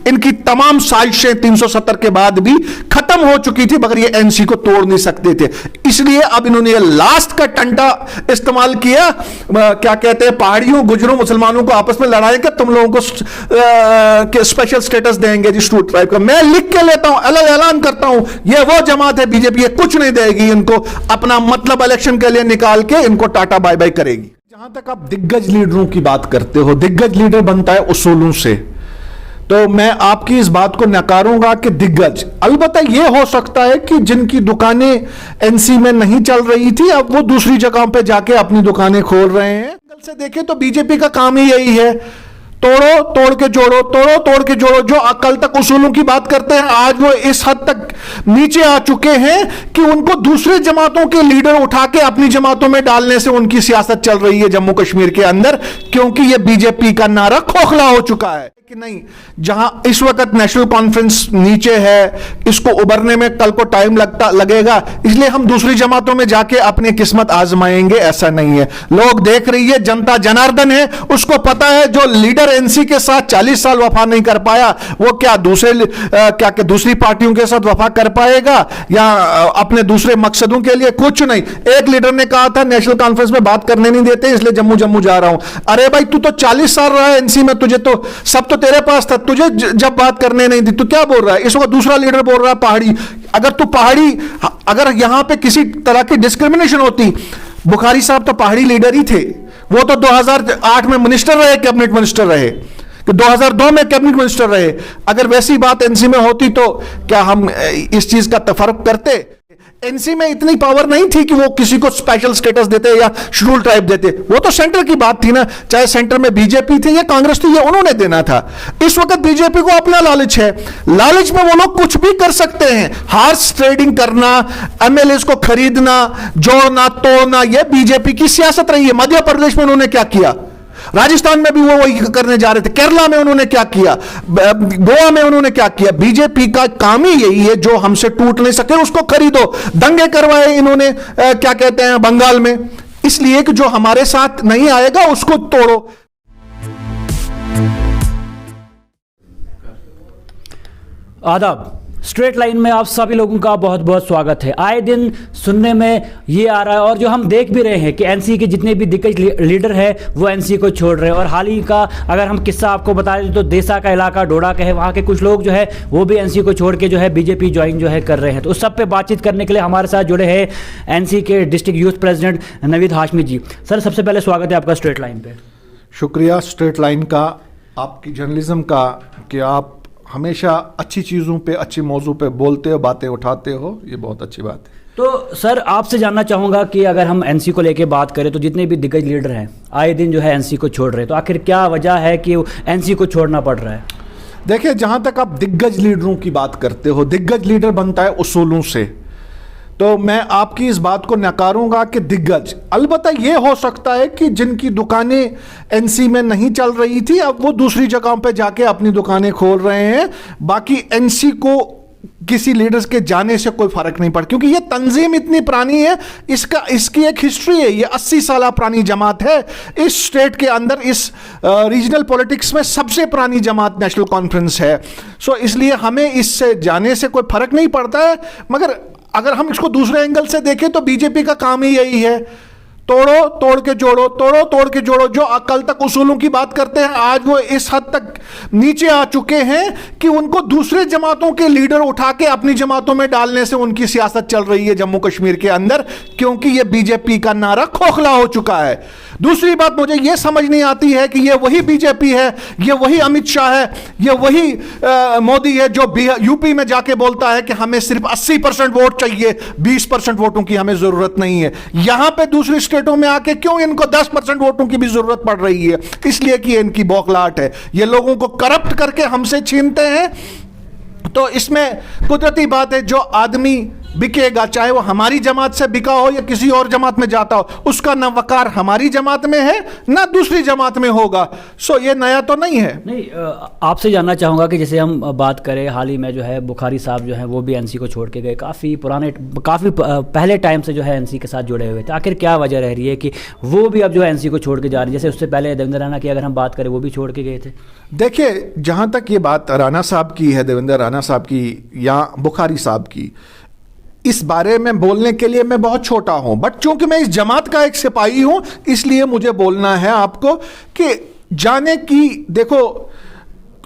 इनकी तमाम साजिशें 370 के बाद भी खत्म हो चुकी थी, मगर ये एनसी को तोड़ नहीं सकते थे। इसलिए अब इन्होंने ये लास्ट का टंटा इस्तेमाल किया, क्या कहते हैं, पहाड़ियों, गुजरों, मुसलमानों को आपस में लड़ाई कर, तुम लोगों को स्पेशल स्टेटस देंगे जी स्टूट ट्राइब का। मैं लिख के लेता हूं, ऐलान करता हूं, ये वो जमात है बीजेपी, ये कुछ नहीं देगी इनको, अपना मतलब इलेक्शन के लिए निकाल के इनको टाटा बाय बाय करेगी। जहां तक आप दिग्गज लीडरों की बात करते हो, दिग्गज लीडर बनता है उसूलों से, तो मैं आपकी इस बात को नकारूंगा कि दिग्गज, अलबत्ता यह हो सकता है कि जिनकी दुकानें एनसी में नहीं चल रही थी अब वो दूसरी जगहों पे जाके अपनी दुकानें खोल रहे हैं। कल से देखें तो बीजेपी का काम ही यही है, तोड़ो तोड़ के जोड़ो, तोड़ो तोड़ के जोड़ो। जो कल तक उसूलों की बात करते हैं आज वो इस हद तक नीचे आ चुके हैं कि उनको दूसरे जमातों के लीडर उठा के अपनी जमातों में डालने से उनकी सियासत चल रही है जम्मू कश्मीर के अंदर, क्योंकि ये बीजेपी का नारा खोखला हो चुका है कि नहीं। जहां इस वक्त नेशनल कॉन्फ्रेंस नीचे है, इसको उबरने में कल को टाइम लगेगा, इसलिए हम दूसरी जमातों में जाके अपनी किस्मत आजमाएंगे, ऐसा नहीं है। लोग देख रही है, जनता जनार्दन है, उसको पता है जो लीडर एनसी के साथ 40 साल वफा नहीं कर पाया वो क्या दूसरी पार्टियों के साथ वफा कर पाएगा या अपने दूसरे मकसदों के लिए? कुछ नहीं। एक लीडर ने कहा था नेशनल कॉन्फ्रेंस में बात करने नहीं देते इसलिए जम्मू जा रहा हूं। अरे भाई तू तो 40 साल रहा है एनसी में, तुझे तो सब तो तेरे पास था, तुझे जब बात करने नहीं दी तू क्या बोल रहा है? इस वक्त दूसरा लीडर बोल रहा है पहाड़ी। अगर तू पहाड़ी, अगर यहां पे किसी तरह की डिस्क्रिमिनेशन होती, बुखारी साहब तो पहाड़ी लीडर ही थे, वो तो 2008 में मिनिस्टर रहे, कैबिनेट मिनिस्टर रहे, 2002 में कैबिनेट मिनिस्टर रहे। अगर वैसी बात एनसी में होती तो क्या हम इस चीज का तफर्क करते? एनसी में इतनी पावर नहीं थी कि वो किसी को स्पेशल स्टेटस देते या शेड्यूल ट्राइब देते, वो तो सेंटर की बात थी ना, चाहे सेंटर में बीजेपी थी या कांग्रेस थी, ये उन्होंने देना था। इस वक्त बीजेपी को अपना लालच है, लालच में वो लोग कुछ भी कर सकते हैं। हार्स ट्रेडिंग करना, एमएलए को खरीदना, जोड़ना तोड़ना, यह बीजेपी की सियासत रही है। मध्य प्रदेश में उन्होंने क्या किया, राजस्थान में भी वो वही करने जा रहे थे, केरला में उन्होंने क्या किया, गोवा में उन्होंने क्या किया। बीजेपी का काम ही यही है, जो हमसे टूट नहीं सके उसको खरीदो। दंगे करवाए इन्होंने क्या कहते हैं बंगाल में, इसलिए कि जो हमारे साथ नहीं आएगा उसको तोड़ो। आदाब, स्ट्रेट लाइन में आप सभी लोगों का बहुत बहुत स्वागत है। आए दिन सुनने में ये आ रहा है और जो हम देख भी रहे हैं कि एनसी के जितने भी दिग्गज लीडर हैं वो एनसी को छोड़ रहे हैं। और हाल ही का अगर हम किस्सा आपको बता दें तो देसा का इलाका डोडा का है, वहाँ के कुछ लोग जो है वो भी एनसी को छोड़ के जो है बीजेपी ज्वाइन जो है कर रहे हैं। तो उस सब पे बातचीत करने के लिए हमारे साथ जुड़े हैं एनसी के district youth president Naveed Hashmi ji. Sir सबसे पहले स्वागत है आपका स्ट्रेट लाइन पे। शुक्रिया स्ट्रेट लाइन का, आपकी जर्नलिज्म का, कि आप हमेशा अच्छी चीज़ों पे, अच्छी मौजू पे बोलते हो, बातें उठाते हो, ये बहुत अच्छी बात है। तो सर आपसे जानना चाहूँगा कि अगर हम एनसी को लेके बात करें तो जितने भी दिग्गज लीडर हैं आए दिन जो है एनसी को छोड़ रहे हैं, तो आखिर क्या वजह है कि एनसी को छोड़ना पड़ रहा है? देखिए, जहाँ तक आप दिग्गज लीडरों की बात करते हो, दिग्गज लीडर बनता है उसूलों से, तो मैं आपकी इस बात को नकारूंगा कि दिग्गज, अलबत्ता यह हो सकता है कि जिनकी दुकानें एनसी में नहीं चल रही थी अब वो दूसरी जगहों पे जाके अपनी दुकानें खोल रहे हैं। बाकी एनसी को किसी लीडर्स के जाने से कोई फर्क नहीं पड़ा, क्योंकि ये तंजीम इतनी पुरानी है, इसकी एक हिस्ट्री है, ये 80 साल पुरानी जमात है इस स्टेट के अंदर। इस रीजनल पॉलिटिक्स में सबसे पुरानी जमात नेशनल कॉन्फ्रेंस है। सो इसलिए हमें इससे जाने से कोई फर्क नहीं पड़ता है। मगर अगर हम इसको दूसरे एंगल से देखें तो बीजेपी का काम ही यही है, तोड़ो तोड़ के जोड़ो, तोड़ो तोड़ के जोड़ो। जो कल तक उसूलों की बात करते हैं आज वो इस हद तक नीचे आ चुके हैं कि उनको दूसरे जमातों के लीडर उठा के अपनी जमातों में डालने से उनकी सियासत चल रही है जम्मू कश्मीर के अंदर, क्योंकि ये बीजेपी का नारा खोखला हो चुका है। दूसरी बात मुझे ये समझ नहीं आती है कि ये वही बीजेपी है, ये वही अमित शाह है, ये वही मोदी है जो यूपी में जाके बोलता है कि हमें सिर्फ 80% वोट चाहिए, 20% वोटों की हमें जरूरत नहीं है। यहां पे दूसरी स्टेटों में आके क्यों इनको 10% वोटों की भी जरूरत पड़ रही है? इसलिए कि इनकी बौखलाहट है, ये लोगों को करप्ट करके हमसे छीनते हैं। तो इसमें कुदरती बात है, जो आदमी बिकेगा, चाहे वो हमारी जमात से बिका हो या किसी और जमात में जाता हो, उसका न वकार हमारी जमात में है ना दूसरी जमात में होगा। सो ये नया तो नहीं है। नहीं, आपसे जानना चाहूँगा कि जैसे हम बात करें, हाल ही में जो है बुखारी साहब जो है वो भी एनसी को छोड़ के गए, काफ़ी पहले टाइम से जो है एनसी के साथ जुड़े हुए थे। आखिर क्या वजह रह रही है कि वो भी अब जो है एनसी को छोड़ के जा रहे हैं? जैसे उससे पहले देवेंद्र राणा की अगर हम बात करें, वो भी छोड़ के गए थे। देखिए, जहाँ तक ये बात राणा साहब की है, देवेंद्र राणा साहब की या बुखारी साहब की, इस बारे में बोलने के लिए मैं बहुत छोटा हूं, बट चूंकि मैं इस जमात का एक सिपाही हूं, इसलिए मुझे बोलना है आपको कि जाने की, देखो,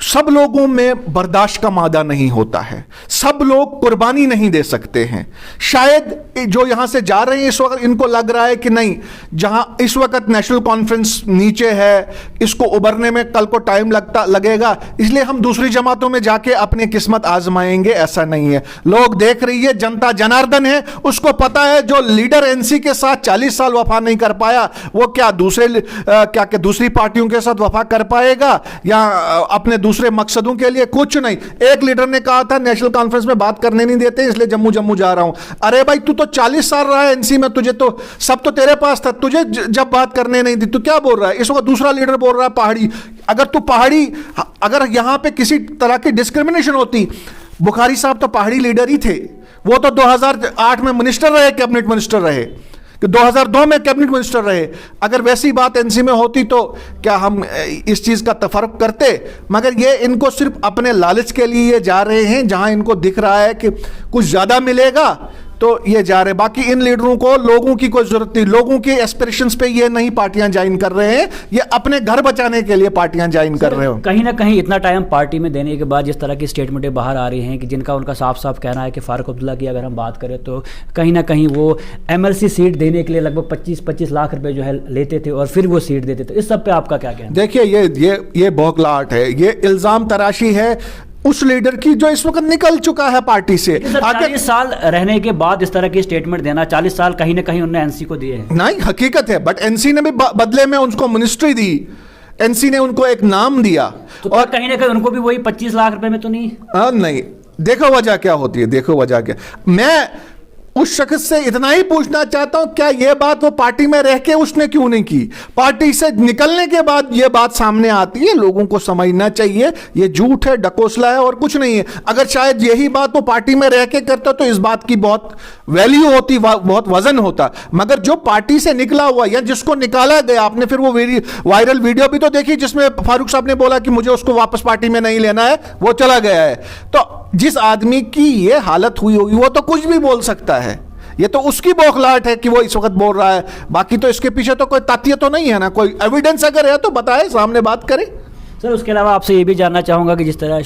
सब लोगों में बर्दाश्त का मादा नहीं होता है, सब लोग कुर्बानी नहीं दे सकते हैं। शायद जो यहां से जा रहे हैं इस वक्त इनको लग रहा है कि नहीं, जहां इस वक्त नेशनल कॉन्फ्रेंस नीचे है, इसको उबरने में कल को टाइम लगेगा, इसलिए हम दूसरी जमातों में जाके अपनी किस्मत आजमाएंगे। ऐसा नहीं है। लोग देख रही है, जनता जनार्दन है, उसको पता है जो लीडर एनसी के साथ 40 साल वफा नहीं कर पाया, वो क्या दूसरी पार्टियों के साथ वफा कर पाएगा या अपने दूसरे मकसदों के लिए? कुछ नहीं। एक लीडर ने कहा था नेशनल कॉन्फ्रेंस में बात करने नहीं देते, इसलिए जम्मू जा रहा हूं। अरे भाई, तू तो 40 साल रहा है एनसी में, तुझे तो सब तो तेरे पास था, तुझे जब बात करने नहीं दी, तू क्या बोल रहा है? इस वक्त दूसरा लीडर बोल रहा है पहाड़ी। अगर यहां पे किसी तरह की डिस्क्रिमिनेशन होती, बुखारी साहब तो पहाड़ी लीडर ही थे, वो तो 2008 में मिनिस्टर रहे, कैबिनेट मिनिस्टर रहे, कि 2002 में कैबिनेट मिनिस्टर रहे। अगर वैसी बात एनसी में होती तो क्या हम इस चीज़ का तफर्क करते? मगर ये इनको सिर्फ अपने लालच के लिए ये जा रहे हैं, जहां इनको दिख रहा है कि कुछ ज़्यादा मिलेगा तो ये जा रहे। बाकी इन लीडरों को लोगों की कोई जरूरत नहीं, लोगों के एस्पिरेशंस पे ये नहीं पार्टियां ज्वाइन कर रहे हैं, ये अपने घर बचाने के लिए पार्टियां ज्वाइन कर रहे हो। कहीं ना कहीं इतना टाइम पार्टी में देने के बाद जिस तरह की स्टेटमेंटें बाहर आ रही हैं कि जिनका उनका साफ साफ कहना है कि फारूक अब्दुल्ला की अगर हम बात करें तो कहीं ना कहीं वो एमएलसी सीट देने के लिए लगभग 25-25 लाख रुपए जो है लेते थे और फिर वो सीट देते थे। इस सब पे आपका क्या कहना? देखिए, ये बौखलाहट है, ये इल्जाम तराशी है उस लीडर की जो इस वक्त निकल चुका है पार्टी से। 40 साल रहने के बाद इस तरह की स्टेटमेंट देना, 40 साल कहीं ना कहीं उन्होंने एनसी को दिए हैं। नहीं, हकीकत है, बट एनसी ने भी बदले में उनको मिनिस्ट्री दी, एनसी ने उनको एक नाम दिया, तो और कहीं ना कहीं उनको भी वही 25 लाख रुपए में तो नहीं? नहीं। देखो वजह क्या होती है, देखो वजह क्या। मैं उस शख्स से इतना ही पूछना चाहता हूं, क्या यह बात वो पार्टी में रह के उसने क्यों नहीं की? पार्टी से निकलने के बाद यह बात सामने आती है, लोगों को समझना चाहिए ये झूठ है, डकोसला है और कुछ नहीं है। अगर शायद यही बात वो पार्टी में रह के करता तो इस बात की बहुत वैल्यू होती, बहुत वजन होता। मगर जो पार्टी से निकला हुआ या जिसको निकाला गया, आपने फिर वो वायरल वीडियो भी तो देखी जिसमें फारूक साहब ने बोला कि मुझे उसको वापस पार्टी में नहीं लेना है, वो चला गया है। तो जिस आदमी की ये हालत हुई होगी वो तो कुछ भी बोल सकता है, ये तो उसकी बौखलाहट है कि वो इस वक्त बोल रहा है। बाकी तो इसके पीछे तो कोई तथ्य तो नहीं है ना, कोई एविडेंस अगर है तो बताए, सामने बात करें। सर, उसके अलावा आपसे ये भी जानना चाहूँगा कि जिस तरह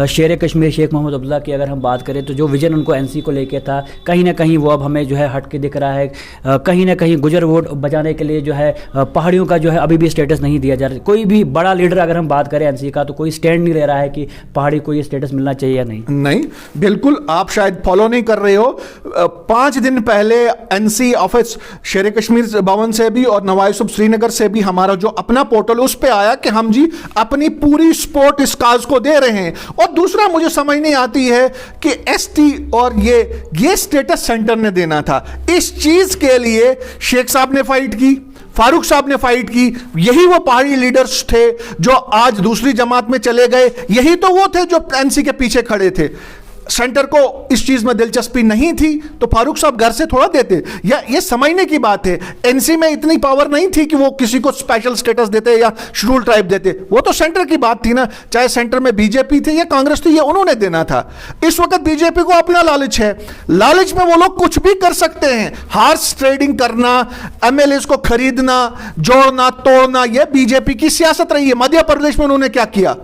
शेर कश्मीर शेख मोहम्मद अब्दुल्ला की अगर हम बात करें तो जो विजन उनको एनसी को लेके था, कहीं ना कहीं वो अब हमें जो है हट के दिख रहा है। कहीं ना कहीं गुजर वोट बचाने के लिए जो है पहाड़ियों का जो है अभी भी स्टेटस नहीं दिया जा रहा है। कोई भी बड़ा लीडर अगर हम बात करें एनसी का तो कोई स्टैंड नहीं ले रहा है कि पहाड़ी को ये स्टेटस मिलना चाहिए या नहीं। नहीं, बिल्कुल आप शायद फॉलो नहीं कर रहे हो। 5 दिन पहले एनसी ऑफिस शेर कश्मीर भवन से भी और नवाब यूसुफ श्रीनगर से भी हमारा जो अपना पोर्टल उस पर आया कि हम जी अपनी पूरी सपोर्ट इस काज को दे रहे हैं। और दूसरा मुझे समझ नहीं आती है कि एसटी और ये स्टेटस सेंटर ने देना था। इस चीज के लिए शेख साहब ने फाइट की, फारूक साहब ने फाइट की, यही वो पहाड़ी लीडर्स थे जो आज दूसरी जमात में चले गए, यही तो वो थे जो एनसी के पीछे खड़े थे। सेंटर को इस चीज में दिलचस्पी नहीं थी तो फारूक साहब घर से थोड़ा देते, या ये समझने की बात है। एनसी में इतनी पावर नहीं थी कि वो किसी को स्पेशल स्टेटस देते या शेड्यूल ट्राइब देते, वो तो सेंटर की बात थी ना। चाहे सेंटर में बीजेपी थी या कांग्रेस थी, ये उन्होंने देना था। इस वक्त बीजेपी को अपना लालच है, लालच में वो लोग कुछ भी कर सकते हैं। हार्स ट्रेडिंग करना, एमएलए को खरीदना, जोड़ना तोड़ना, यह बीजेपी की सियासत रही है। मध्य प्रदेश में उन्होंने क्या किया,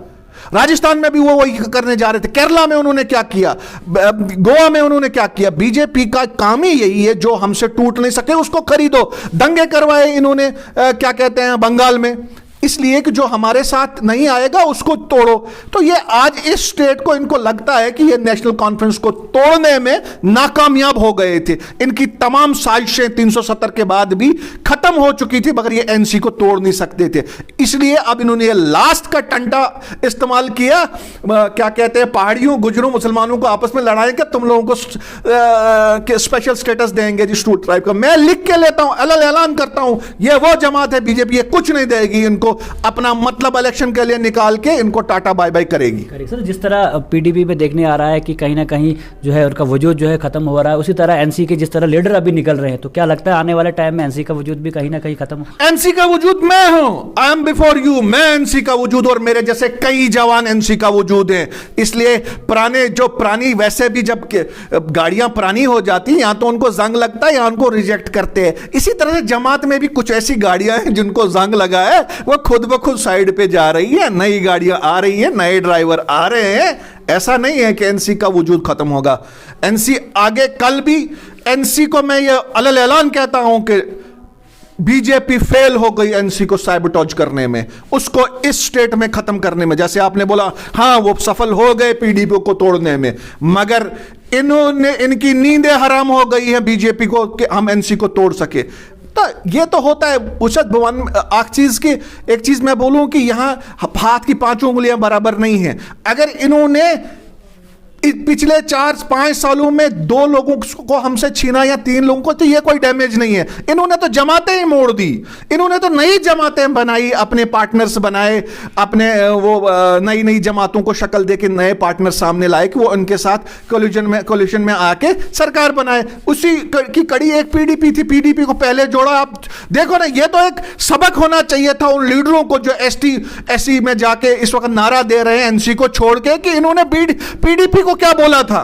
राजस्थान में भी वो वही करने जा रहे थे, केरला में उन्होंने क्या किया, गोवा में उन्होंने क्या किया। बीजेपी का काम ही यही है, जो हमसे टूट नहीं सके उसको खरीदो। दंगे करवाए इन्होंने, क्या कहते हैं, बंगाल में, इसलिए कि जो हमारे साथ नहीं आएगा उसको तोड़ो। तो ये आज इस स्टेट को इनको लगता है कि ये नेशनल कॉन्फ्रेंस को तोड़ने में नाकामयाब हो गए थे। इनकी तमाम साजिशें 370 के बाद भी खत्म हो चुकी थी, मगर ये एनसी को तोड़ नहीं सकते थे। इसलिए अब इन्होंने ये लास्ट का टंटा इस्तेमाल किया। क्या कहते हैं, पहाड़ियों गुजरों मुसलमानों को आपस में लड़ाएं कि तुम लोगों को स्पेशल स्टेटस देंगे जी स्टूट ट्राइब का। मैं लिख के लेता हूं, ऐलान करता हूं, ये वो जमात है बीजेपी, ये कुछ नहीं देगी इनको, अपना मतलब इलेक्शन के लिए निकाल के इनको टाटा बाय बाय करेगी। सर, जिस तरह पीडीपी में देखने आ रहा है कि कहीं ना कहीं जो है उनका वजूद जो है खत्म हो रहा है, उसी तरह एनसी के जिस तरह लीडर अभी निकल रहे हैं, तो क्या लगता है आने वाले टाइम में एनसी का वजूद भी कहीं ना कहीं खत्म हो? एनसी का वजूद मैं हूं, आई एम बिफोर यू, मैं एनसी का वजूद, और मेरे जैसे कई जवान एनसी का वजूद है। इसलिए पुरानी वैसे भी जब गाड़ियां पुरानी हो जाती या तो उनको जंग लगता है या उनको रिजेक्ट करते हैं। इसी तरह से जमात में भी कुछ ऐसी गाड़ियां हैं जिनको जंग लगा है, वो खुद ब खुद साइड पे जा रही है, नई गाड़ियां आ रही है, नए ड्राइवर आ रहे हैं। ऐसा नहीं है कि एनसी का वजूद खत्म होगा। एनसी आगे, कल भी एनसी को मैं ये ऐलान कहता हूं कि बीजेपी फेल हो गई एनसी को साइबोटॉज करने में, उसको इस स्टेट में खत्म करने में। जैसे आपने बोला, हां वो सफल हो गए पीडीपी को तोड़ने में, मगर इनकी नींदें हराम हो गई है बीजेपी को कि हम एनसी को तोड़ सके। तो ये तो होता है उषद भवन। एक चीज मैं बोलूं कि यहां हाथ की पांचों उंगलियां बराबर नहीं है। अगर इन्होंने पिछले 4-5 सालों में 2 लोगों को हमसे छीना या 3 लोगों को, तो ये कोई डैमेज नहीं है। इन्होंने तो जमातें ही मोड़ दी, इन्होंने तो नई जमातें बनाई, अपने पार्टनर्स बनाए, अपने वो नई जमातों को शक्ल दे के नए पार्टनर सामने लाए कि वो उनके साथ कोलिशन में आके सरकार बनाए। उसी की कड़ी एक पीडीपी थी, पीडीपी को पहले जोड़ा। आप देखो ना, ये तो एक सबक होना चाहिए था उन लीडरों को जो एससी में जाके इस वक्त नारा दे रहे हैं एनसी को छोड़ के, कि इन्होंने पीडीपी को क्या बोला था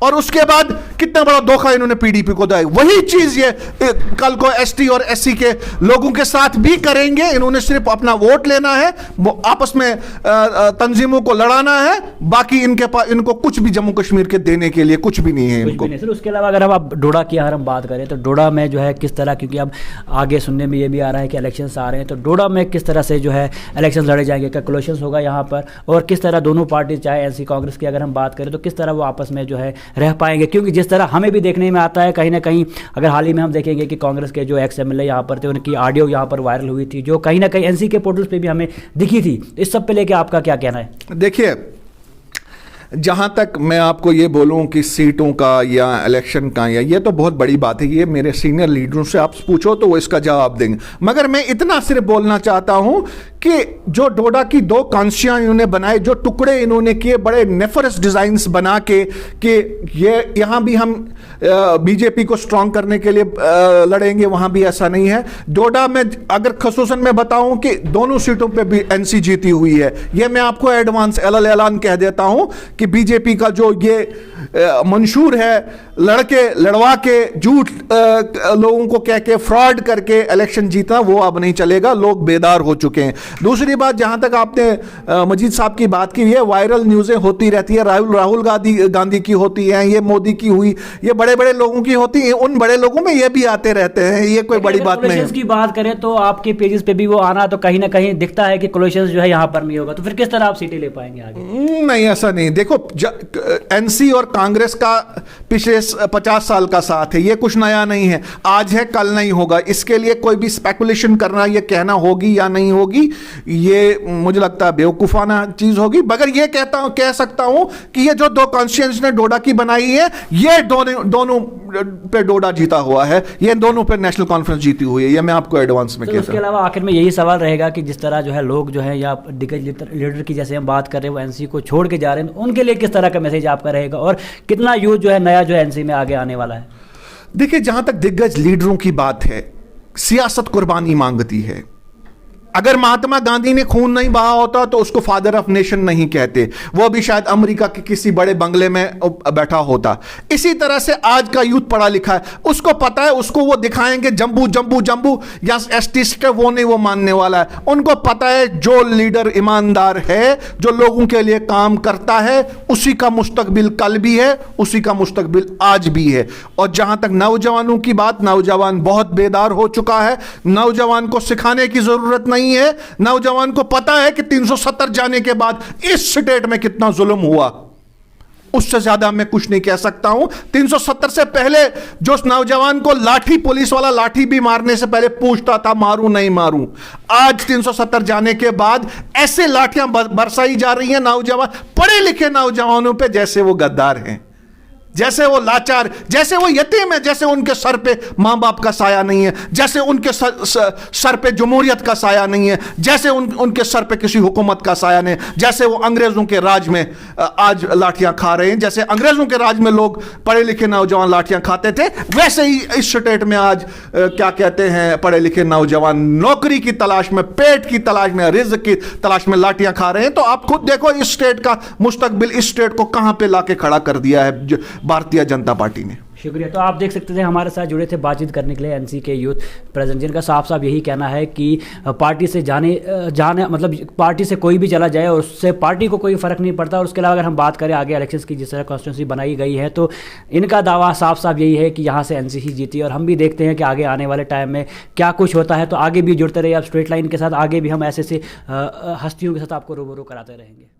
और उसके बाद कितना बड़ा धोखा इन्होंने पीडीपी को दिया। वही चीज ये कल को एसटी और एससी के लोगों के साथ भी करेंगे। इन्होंने सिर्फ अपना वोट लेना है, वो आपस में तंजीमों को लड़ाना है, बाकी इनके पास इनको कुछ भी जम्मू कश्मीर के देने के लिए कुछ भी नहीं है इनको। सर, उसके अलावा अगर हम डोडा की अगर हम बात करें तो डोडा में जो है किस तरह, क्योंकि अब आगे सुनने में ये भी आ रहा है कि इलेक्शंस आ रहे हैं, तो डोडा में किस तरह से जो है इलेक्शन लड़े जाएंगे, क्या कोलिशन होगा यहाँ पर, और किस तरह दोनों पार्टी चाहे एनसी कांग्रेस की अगर हम बात करें तो किस तरह वो आपस में जो है रह पाएंगे? क्योंकि जिस तरह हमें भी देखने में आता है कहीं ना कहीं, अगर हाल ही में हम देखेंगे कि कांग्रेस के जो एक्स एमएलए यहाँ पर थे, उनकी ऑडियो यहाँ पर वायरल हुई थी, जो कहीं ना कहीं एनसी के पोर्टल्स पे भी हमें दिखी थी। इस सब पे लेके आपका क्या कहना है? देखिए, जहां तक मैं आपको ये बोलूं कि सीटों का या इलेक्शन का, या ये तो बहुत बड़ी बात है, ये मेरे सीनियर लीडरों से आप पूछो तो वो इसका जवाब देंगे। मगर मैं इतना सिर्फ बोलना चाहता हूं कि जो डोडा की 2 कांसियां इन्होंने बनाए, जो टुकड़े इन्होंने किए बड़े नेफरस डिजाइन्स बना के, कि ये यहां भी हम बीजेपी को स्ट्रांग करने के लिए लड़ेंगे, वहां भी ऐसा नहीं है। डोडा में अगर खसूसन मैं बताऊं कि दोनों सीटों पे भी एनसी जीती हुई है, ये मैं आपको एडवांस ऐलान कह देता हूं कि बीजेपी का जो ये मंशूर है लड़वा के झूठ लोगों को कह के फ्रॉड करके इलेक्शन जीतना, वो अब नहीं चलेगा। लोग बेदार हो चुके हैं। दूसरी बात, जहां तक आपने मजीद साहब की बात की, ये वायरल न्यूज़ें होती रहती है, राहुल गांधी की होती हैं, ये मोदी की हुई, ये बड़े बड़े लोगों की होती है, उन बड़े लोगों में ये भी आते रहते हैं, ये कोई बड़ी बात नहीं है। की बात करें तो आपके पेजेस पे भी वो आना तो कहीं ना कहीं दिखता है कि कोलिशन जो है यहाँ पर नहीं होगा, तो फिर किस तरह आप सीटें ले पाएंगे आगे? नहीं, ऐसा नहीं। देखो, एनसी और कांग्रेस का पिछले 50 साल का साथ है, ये कुछ नया नहीं है, आज है कल नहीं होगा। इसके लिए कोई भी स्पेकुलेशन करना, ये कहना होगी या नहीं होगी, ये मुझे लगता है बेवकूफाना चीज होगी। मगर ये कह सकता हूं कि ये जो 2 कॉन्स्टिट्यूएंसी ने डोडा की बनाई है, ये दोनों पे डोडा जीता हुआ है, ये दोनों पे नेशनल कॉन्फ्रेंस जीती हुई है, ये मैं आपको एडवांस में कहता हूं। उसके अलावा आखिर में यही सवाल रहेगा कि जिस तरह जो है लोग जो है या दिग्गज लीडर की जैसे हम बात कर रहे हैं वो एनसी को छोड़ के जा रहे हैं, उनके लिए किस तरह का मैसेज आपका रहेगा और कितना यूथ जो है नया जो है एनसी में आगे आने वाला है? देखिए, जहां तक दिग्गज लीडरों की बात है, सियासत कुर्बानी मांगती है। अगर महात्मा गांधी ने खून नहीं बहा होता तो उसको फादर ऑफ नेशन नहीं कहते, वो भी शायद अमेरिका के किसी बड़े बंगले में बैठा होता। इसी तरह से आज का यूथ पढ़ा लिखा है, उसको पता है, उसको वो दिखाएंगे जम्बू जम्बू जम्बू या एसटी, वो नहीं वो मानने वाला है। उनको पता है जो लीडर ईमानदार है, जो लोगों के लिए काम करता है, उसी का मुस्तकबिल कल भी है, उसी का मुस्तकबिल आज भी है। और जहां तक नौजवानों की बात, नौजवान बहुत बेदार हो चुका है, नौजवान को सिखाने की जरूरत नहीं नहीं है, नौजवान को पता है कि 370 जाने के बाद इस स्टेट में कितना जुल्म हुआ। उससे ज्यादा मैं कुछ नहीं कह सकता हूं। 370 से पहले जो उस नौजवान को लाठी, पुलिस वाला लाठी भी मारने से पहले पूछता था मारूं नहीं मारूं, आज 370 जाने के बाद ऐसे लाठियां बरसाई जा रही हैं नौजवान, पढ़े लिखे नौजवानों पे, जैसे वो गद्दार हैं, जैसे वो लाचार, जैसे वो यतीम है, जैसे उनके सर पे मां बाप का साया नहीं है, जैसे उनके सर पे जमहूरियत का साया नहीं है, जैसे उनके सर पे किसी हुकूमत का साया नहीं, जैसे वो अंग्रेजों के राज में आज लाठियां खा रहे हैं, जैसे अंग्रेजों के राज में लोग पढ़े लिखे नौजवान लाठियां खाते थे, वैसे ही इस स्टेट में आज क्या कहते हैं, पढ़े लिखे नौजवान नौकरी की तलाश में, पेट की तलाश में, रिज्क की तलाश में लाठियां खा रहे हैं। तो आप खुद देखो इस स्टेट का मुस्तकबिल, इस स्टेट को कहां पे लाके खड़ा कर दिया है भारतीय जनता पार्टी ने। शुक्रिया। तो आप देख सकते थे हमारे साथ जुड़े थे बातचीत करने के लिए एनसी के यूथ प्रेसिडेंट, जिनका साफ साफ यही कहना है कि पार्टी से जाने मतलब पार्टी से कोई भी चला जाए और उससे पार्टी को कोई फ़र्क नहीं पड़ता। और उसके अलावा अगर हम बात करें आगे इलेक्शंस की, जिस तरह कॉन्स्टिट्यूंसी बनाई गई है, तो इनका दावा साफ साफ यही है कि यहाँ से एनसी ही जीती। और हम भी देखते हैं कि आगे आने वाले टाइम में क्या कुछ होता है। तो आगे भी जुड़ते रहिए आप स्ट्रेट लाइन के साथ, आगे भी हम ऐसे हस्तियों के साथ आपको रूबरू कराते रहेंगे।